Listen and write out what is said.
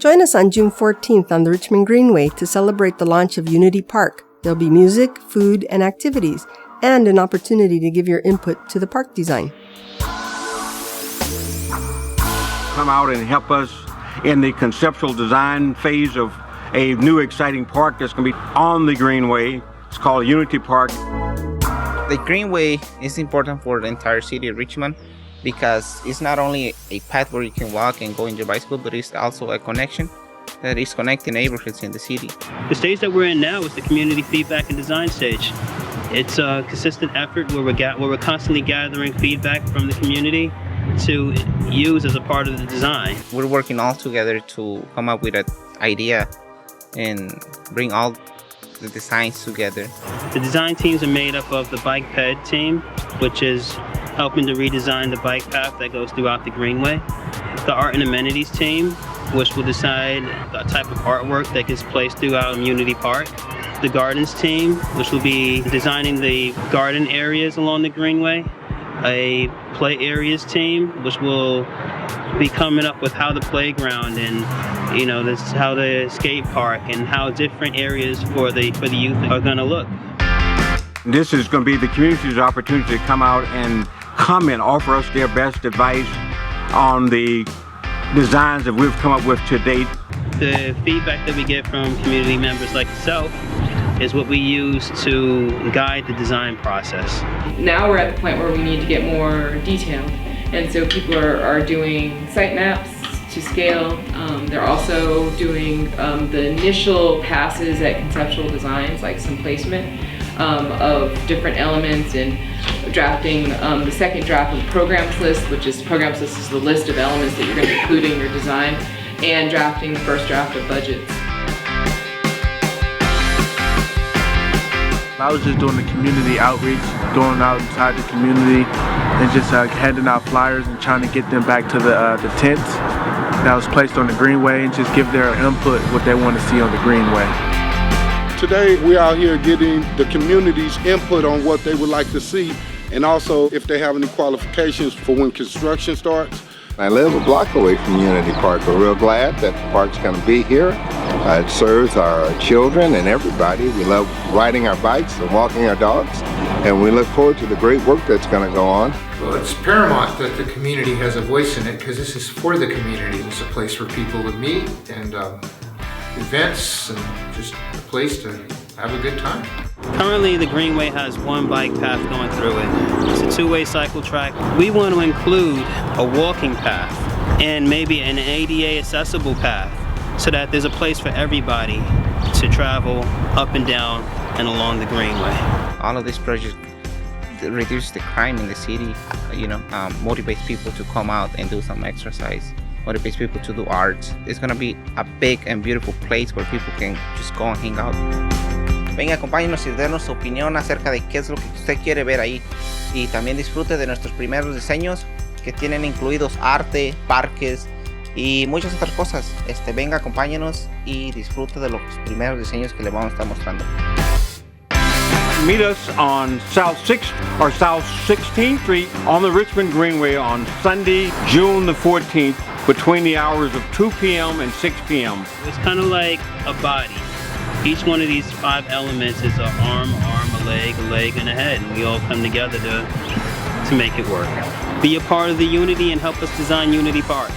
Join us on June 14th on the Richmond Greenway to celebrate the launch of Unity Park. There'll be music, food, and activities, and an opportunity to give your input to the park design. Come out and help us in the conceptual design phase of a new exciting park that's going to be on the Greenway. It's called Unity Park. The Greenway is important for the entire city of Richmond because it's not only a path where you can walk and go on your bicycle, but it's also a connection that is connecting neighborhoods in the city. The stage that we're in now is the community feedback and design stage. It's a consistent effort where we're constantly gathering feedback from the community to use as a part of the design. We're working all together to come up with an idea and bring all the designs together. The design teams are made up of the Bike Ped team, which is helping to redesign the bike path that goes throughout the Greenway. The Art and Amenities team, which will decide the type of artwork that gets placed throughout Unity Park. The Gardens team, which will be designing the garden areas along the Greenway. A Play Areas team, which will be coming up with how the playground and how the skate park and how different areas for the youth are going to look. This is going to be the community's opportunity to come out and comment, offer us their best advice on the designs that we've come up with to date. The feedback that we get from community members like yourself is what we use to guide the design process. Now we're at the point where we need to get more detailed, and so people are doing site maps to scale. They're also doing the initial passes at conceptual designs, like some placement of different elements, and drafting the second draft of the programs list, which is programs list is the list of elements that you're going to include in your design, and drafting the first draft of budgets. I was just doing the community outreach, going out inside the community and just handing out flyers and trying to get them back to the tents that was placed on the Greenway and just give their input what they want to see on the Greenway. Today we're out here getting the community's input on what they would like to see, and also if they have any qualifications for when construction starts. I live a block away from Unity Park. We're real glad that the park's going to be here. It serves our children and everybody. We love riding our bikes and walking our dogs, and we look forward to the great work that's going to go on. Well, it's paramount that the community has a voice in it because this is for the community. It's a place where people would meet and events and just a place to have a good time. Currently, the Greenway has one bike path going through it. It's a two-way cycle track. We want to include a walking path and maybe an ADA accessible path so that there's a place for everybody to travel up and down and along the Greenway. All of these projects reduce the crime in the city, motivates people to come out and do some exercise, motivates people to do art. It's going to be a big and beautiful place where people can just go and hang out. Venga, acompáñenos y denos su opinión acerca de qué es lo que usted quiere ver ahí. Y también disfrute de nuestros primeros diseños que tienen incluidos arte, parques y muchas otras cosas. Venga, acompáñenos y disfrute de los primeros diseños que le vamos a estar mostrando. Meet us on South 6th or South 16th Street on the Richmond Greenway on Sunday, June the 14th, between the hours of 2 p.m. and 6 p.m. It's kind of like a body. Each one of these 5 elements is an arm, a leg, and a head, and we all come together to make it work. Be a part of the Unity and help us design Unity Park.